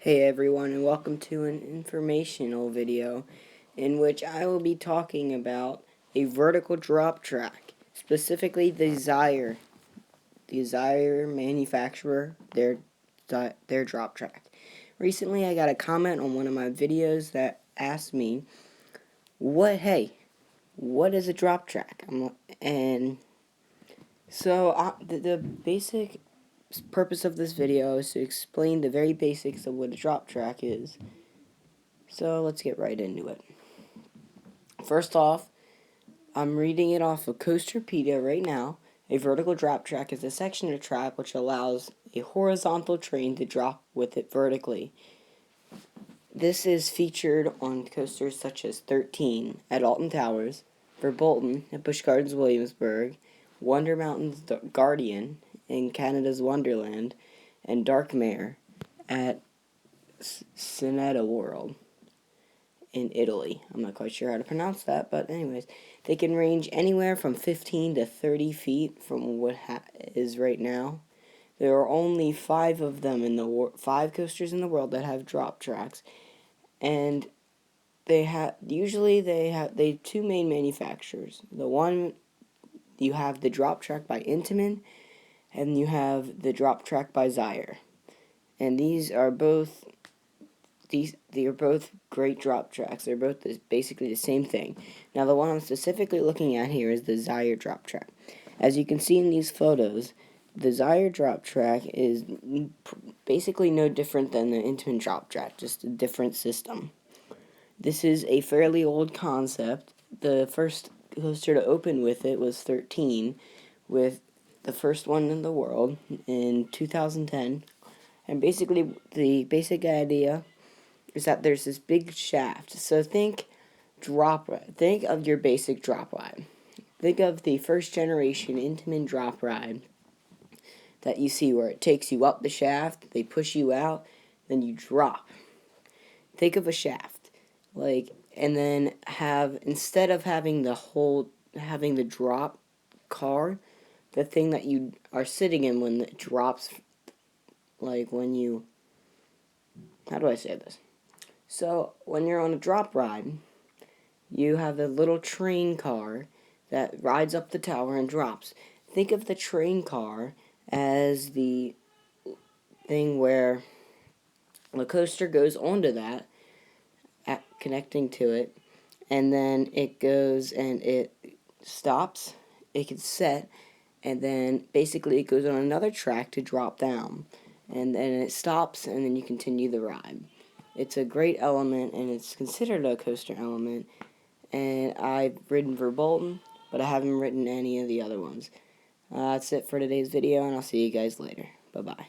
Hey everyone, and welcome to an informational video in which I will be talking about a vertical drop track, specifically the Xire manufacturer, their drop track. Recently I got a comment on one of my videos that asked me, what is a drop track? And so the basic purpose of this video is to explain the very basics of what a drop track is. So let's get right into it. First off, I'm reading it off of Coasterpedia right now. A vertical drop track is a section of track which allows a horizontal train to drop with it vertically. This is featured on coasters such as 13 at Alton Towers, Verbolten at Busch Gardens Williamsburg, Wonder Mountain's Guardian in Canada's Wonderland, and Darkmare at Cineta World in Italy. I'm not quite sure how to pronounce that, but anyways, they can range anywhere from 15 to 30 feet from what is right now. There are only 5 of them in the 5 coasters in the world that have drop tracks, and they have 2 main manufacturers. The one, you have the drop track by Intamin, and you have the drop track by Xire, and they are both great drop tracks. They're both basically the same thing. Now, the one I'm specifically looking at here is the Xire drop track. As you can see in these photos, the Xire drop track is basically no different than the Intamin drop track, just a different system. This is a fairly old concept. The first coaster to open with it was 13, with the first one in the world in 2010. And basically, the basic idea is that there's this big shaft. So think of your basic drop ride. Think of the first generation Intamin drop ride that you see where it takes you up the shaft, they push you out, then you drop. Think of a shaft, and then instead of having the drop car, the thing that you are sitting in when it drops, how do I say this? So, when you're on a drop ride, you have a little train car that rides up the tower and drops. Think of the train car as the thing where the coaster goes onto that, connecting to it, and then it goes and it stops, it gets set, and then basically it goes on another track to drop down. And then it stops, and then you continue the ride. It's a great element, and it's considered a coaster element. And I've ridden Verbolten, but I haven't ridden any of the other ones. That's it for today's video, and I'll see you guys later. Bye-bye.